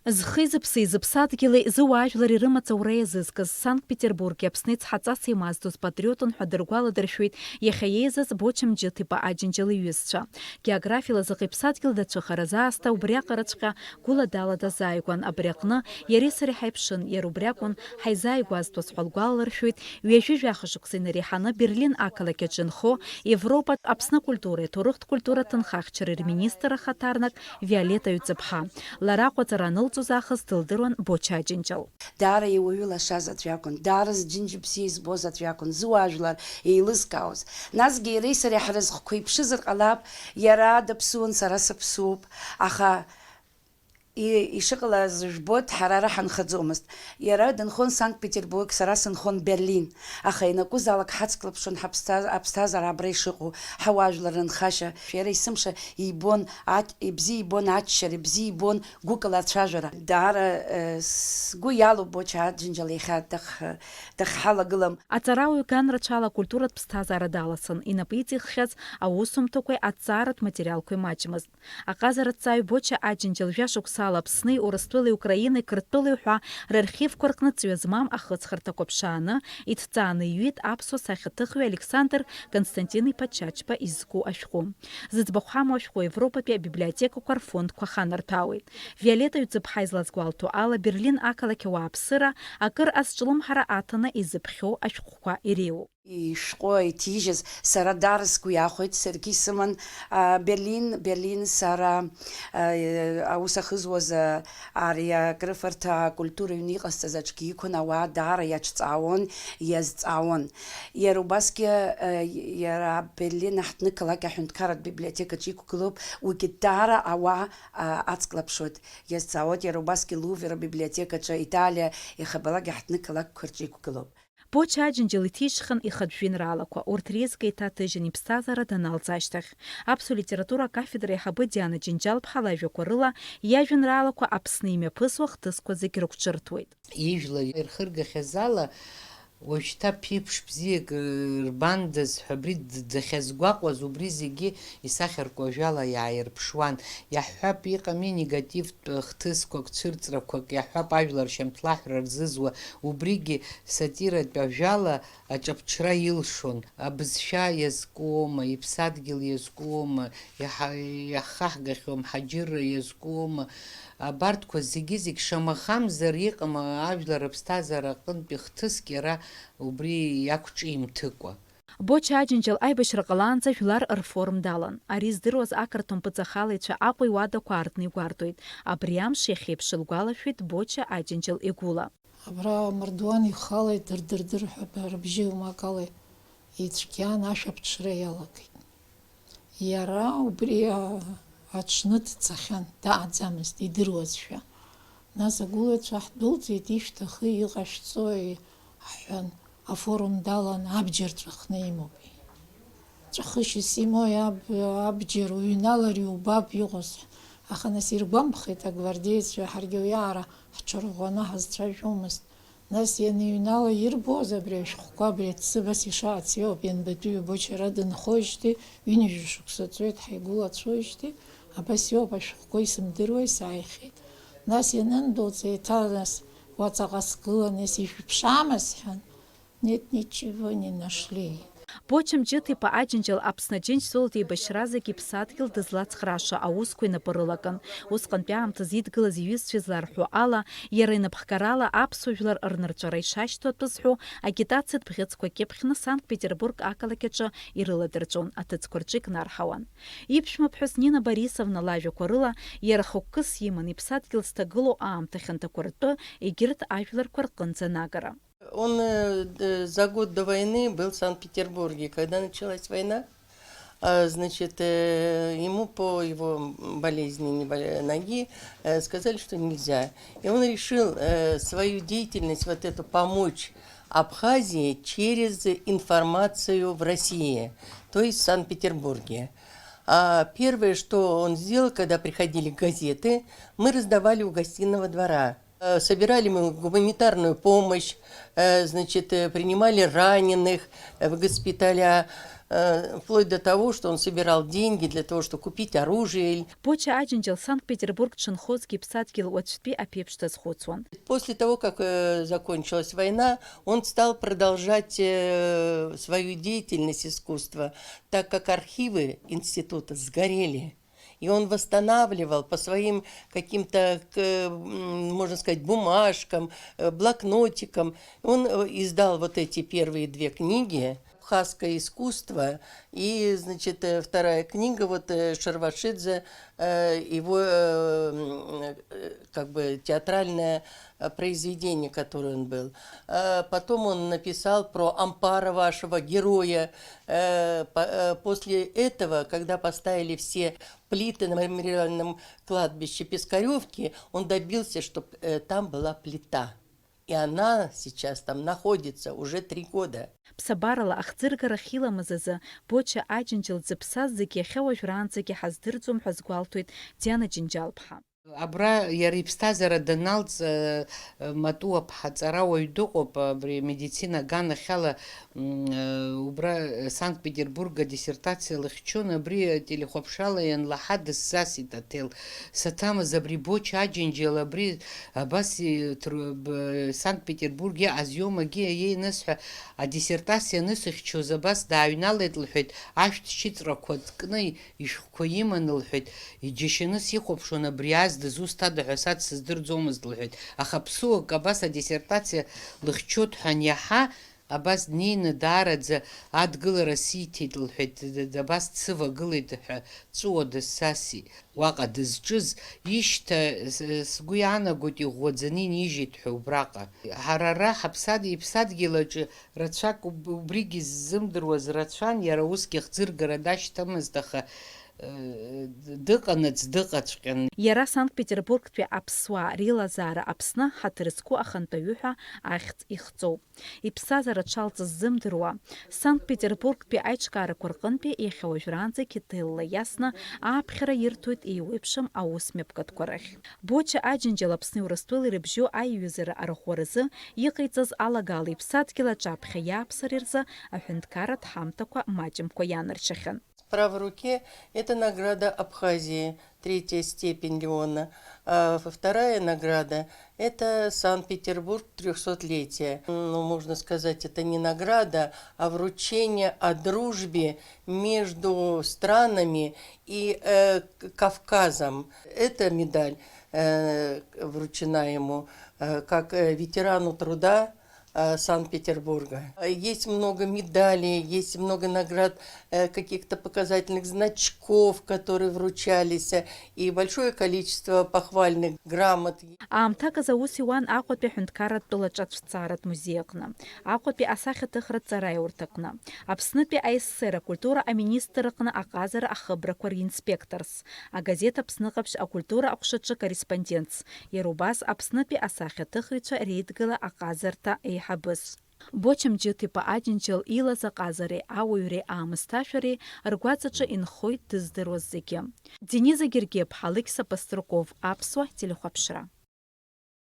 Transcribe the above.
Зхы-зыԥсы изыԥсадгьыли зыуаажәлари рымаҵура иазызкыз Санкт-Петербурги Аԥсны ицҳаҵас имаздоз патриотын ҳәа дыргәаладыршәеит иахьа еизаз Боча Мџьыҭ-иԥа Аџьынџьал иҩызцәа. Географиала заҟа иԥсадгьыл дацәыхара заасҭа убри аҟараҵәҟьа гәыла-дала дазааигәан. Абри аҟны иареи сареи ҳаиԥшын, иара убри акәын ҳаизааигәазтәыз ҳәа лгәалалыршәоит ҩажәи-жәаха шықәса инареиҳаны Берлин ақалақь аҿы инхо Европатә Аԥсны культуреи аҭоурыхтә культуратә нхагьчареи рминистр ахаҭарнак Виолетта Ҩ-ҵыԥҳа. Лара аҟәаҵара анылҵоз аахыс дылдыруан Боча Аџьынџьал. Даара иуаҩылашаз аӡә акәын, даара зџьынџь бзиа избоз аӡә акәын, зуаажәлар еилызкаауаз. Насгьы иареи сареи ҳразҟқәа иԥшызар ҟалап, иара даԥсуан, сара саԥсуп, аха ишыҟалаз жәбоит, ҳара ҳанхаӡомызт. Иара дынхон Санкт-Петербург, сара сынхон Берлин. Аха инакәызаалак ҳацклаԥшын ҳаԥсҭазаара абра ишыҟоу, ҳауаажәлар рынхашьа. Иара есымша ибон, ибзиа ибон аччара, ибзиа ибон гәыкала ацәажәара. Даара сгәы иалоуп Боча Аџьынџьал иахьа дахьҳалагылам. Аҵарауаҩ ганрацәала акультуратә ԥсҭазаара даласын. Инапы иҵиххьаз аусумҭақәеи аҭҵааратә материалқәеи маҷмызт. Аҟазараҭҵааҩ Боча Аџьынџьал жәашықәса Аԥсни, Урыстәылеи, Украинеи, Қырҭтәылеи ҳәа рархивқәа рҟны ҵҩа змам ахыҵхырҭақәа ԥшааны, иҭҵааны иҩит аԥсуа сахьаҭыхҩы Александр Константин-иԥа Чачба изку ашәҟәы. Зыӡбахә ҳамоу ашәҟәы Европатәи абиблиотекақәа рфондқәа ханарҭәаауеит. Виолетта Ҩ-ҵыԥҳа излазгәалҭо ала Берлин ақалақь ауааԥсыра акыр азҿлымҳара аҭаны изыԥхьоу ашәҟәқәа иреиуоуп. Ишҟәы иҭижьыз сара даара сгәы иахәеит, саргьы исыман Берлин сара аус ахызуаз ари акрыфарҭа акультура аҩны иҟасҵаз аҿгьы иқәын, ауаа даара иаҿҵаауан, иазҵаауан. Иара убасгьы иара Берлин аҳҭнықалақь аҳәынҭқарратә библиотекаҿы иқәгылоуп, уигьы даара ауаа ацклаԥшуеит, иазҵаауеит. Иара убасгьы Лувр абиблиотекаҿы Италиа ихабалагь аҳҭнықалақьқәа рҿы иқәгылоуп. Боча Аџьынџьал иҭишьхан ихатә жәеинраалақәа, урҭ реизга иҭаҭыжьын иԥсҭазаара даналҵ ашьҭахь. Аԥсуа литература акафедра аиҳабы Диана Џьынџьал-ԥҳа лажәақәа рыла иажәеинраалақәа Аԥсны имҩаԥысуа хҭысқәа зегь рықәҿырҭуеит. Ижәла ирхыргахьаз ала уажәшьҭа ԥеиԥш бзиак рбандаз ҳәа абри дахьазгәаҟуаз убри зегьы исахьарку ажәала иааирԥшуан. Иаҳҳәап иҟами негативтә хҭысқәак, цәырҵрақәак, иаҳҳәап ажәлар шьамҭлаҳәра рзызуа, убригьы сатиратә ажәала аҿаԥҽра илшон. Абызшәа иазкуома, иԥсадгьыл иазкуома, иахаҳгахьоу мҳаџьырра иазкуома. Абарҭқәа зегьы шамахамзар иҟам ажәлар рыԥсҭазаара аҟынтәи хҭыск иара убри иақәҿимҭыкәа. Боча Аџьынџьал аибашьра ҟалаанӡа жәлар рфорум далан. Ари здыруаз ақырҭуа мпыҵахалаҩцәа Аҟәа иуадақәа аартны игәарҭоит. Абри амш иахьеиԥш илгәалашәеит Боча Аџьынџьал игәыла. Абра амардуан ихалеит дырдырдыр ҳәа рыбжьы умакала ицәгьан ашәаԥҽра иалагеит. Иара убри аҽны дцахьан, дааӡамызт идыруазшәа. Нас агәылацәа ҳдәылҵит, ишәҭахы иҟашәҵо ҳҳәан, афорум далан абџьар ҵәахны имоуп. Ҵәахышьас имои абџьар уҩналар иубап иҟаз. Аха нас иргәамԥхеит агвардеецәа, ҳаргьы уиаара ҳҽырӷәӷәаны ҳазцәажәомызт. Нас ианыҩнала ирбоз абри ашәҟәқәа, абри ацыбас ишаац иоуп. Ианбатәи Бочара дынхоижьҭеи, ҩынҩажәа шықәса ҵуеит ҳаигәылацәоижьҭеи, абас иоуп ашәҟәқәа исымдыруа исааихьеит. Нас ианындәылҵ, еиҭа нас уаҵаҟа сгылан, ишәыԥшаама сҳәан. Нет, ничего не нашли. Боча Мџьыҭ-иԥа Аџьынџьал Аԥсны Аџьынџьтәылатә еибашьра зегьы иԥсадгьыл дызлацхраша аусқәа инапы рылакын. Усҟантәи аамҭаз идгылаз иҩызцәа изларҳәо ала, иара инапхгарала аԥсуа жәлар рнырҵәара ишашьҭоу атәызҳәо агитациатә бӷьыцқәа кьыԥхьны Санкт-Петербург ақалақь аҿы ирыладырҵәон, аҭыӡқәа рҿы икнарҳауан. Иԥшәмаԥҳәыс Нина Борисовна лажәақәа рыла иара хықәкыс иман иԥсадгьыл зҭагылоу аамҭа хьанҭақәа ртәы егьырҭ ажәларқәа рҟынӡа нагара. Он за год до войны был в Санкт-Петербурге. Когда началась война, значит, ему по его болезни ноги сказали, что нельзя. И он решил свою деятельность, вот эту, помочь Абхазии через информацию в России, то есть в Санкт-Петербурге. А первое, что он сделал, когда приходили газеты, мы раздавали у гостиного двора. Собирали мы гуманитарную помощь, значит, принимали раненых в госпиталя, вплоть до того, что он собирал деньги для того, чтобы купить оружие. Боча аджинджал Санкт-Петербург Чынхозский псадгил отшпи апепштас хоцвон. После того, как закончилась война, он стал продолжать свою деятельность искусства, так как архивы института сгорели. И он восстанавливал по своим каким-то, можно сказать, бумажкам, блокнотикам. Он издал вот эти первые 2 книги «Абхазское искусство» и, значит, вторая книга, вот Шарвашидзе, его как бы театральное произведение, которое он был. Потом он написал про Ампара, вашего героя. После этого, когда поставили все плиты на мемориальном кладбище Пискаревки, он добился, чтобы там была плита. И она сейчас там находится уже 3 года. Псабарала ахцыргара хила мазазы боча аджинджал зыпсаз зыки хева жранцыки хаздырцум хазгуалтует Диана Джинджалпха. Абра иара иԥсҭазаара даналҵ матуа ԥҳаҵара уаҩ дыҟоуп абри медицина аганахьала убра Санкт-Петербург диссертациа лыхьчон абри телехәаԥшрала ианлаҳа дысзасит аҭел саҭамыз абри Боча Аџьынџьал абри абас Санкт-Петербург иаҟаз иомагьы иеинысҳәа адиссертациа анысыхьчоз абас дааҩналеит лҳәеит ашәҭ шьыҵәрақәа ткны ишәҟәқәа иманы лҳәеит иџьашьаны сихәаԥшуан абри дызусҭада ҳәа сад сыздырӡомызт лҳәеит аха ԥсуак абас адиссертациа лыхьчоит ҳәа аниаҳа абас днеины даараӡа адгылара сиҭеит лҳәеит абас дсывагылеит ҳәа ҵәыуа дыссасит уаҟа дызҿыз ишьҭа сгәы иаанагоит иӷәӷәаӡаны инижьит ҳәа убраҟа ҳара ара иԥсадгьыл аҿы рацәак убригьы ззымдыруаз рацәан иара усгьы хӡыргара дашьҭамызт аха дыҟанаҵ дыҟаҵәҟьан. Иара Санкт-Петербургтәи аԥсуаа реилазаара Аԥсны ҳаҭырқәа ахантәаҩы ҳәа ахьӡ ихҵоуп. Иԥсҭазаара дшалҵыз ззымдыруа Санкт-Петербургтәи аиҿкаарақәа рҟынтәи иахьа уажәраанӡагьы ҭыҩлла иасны ааԥхьара ирҭоит еиуеиԥшым аусмҩаԥгатәқәа рахь. Боча Аџьынџьал Аԥсни Урыстәылеи рыбжьоу аиҩызара арӷәӷәаразы иҟаиҵаз алагала иԥсадгьыл аҿы аԥхьа иааԥсара рзы аҳәынҭқарратә ҳамҭақәа маҷымкәа ианарчахьан. В правой руке это награда Абхазии, 3-я степень Леона. А вторая награда – это Санкт-Петербург 300-летие. Ну, можно сказать, это не награда, а вручение о дружбе между странами и Кавказом. Эта медаль вручена ему как ветерану труда Санкт-Петербурга. Есть много медалей, есть много наград, каких-то показательных значков, которые вручались, и большое количество похвальных грамот. Аамҭак аус иуан Аҟәатәи аҳәынҭқарратә тәылаҿатәҭҵааратә музеи аҟны, Аҟәатәи асахьаҭыхратә ҵараиурҭ аҟны, Аԥснытәи аССР акультура аминистр аҟны аҟазара ахыбрақәа ринспекторс, агазета Аԥсны ҟаԥшь акультура аҟәшаҿы корреспондентс, иара убас Аԥснытәи асахьаҭыхыҩцәа реидгыла аҟазарҭа еиҳабыс. Боча Мџьыҭ-иԥа Аџьынџьал илаз аҟазареи ауаҩреи аамысҭашәареи ргәаҵаҿы инхоит дыздыруаз зегьы. Дениза Гергиԥҳа, Алықьса Паструков, Аԥсуа телехәаԥшра.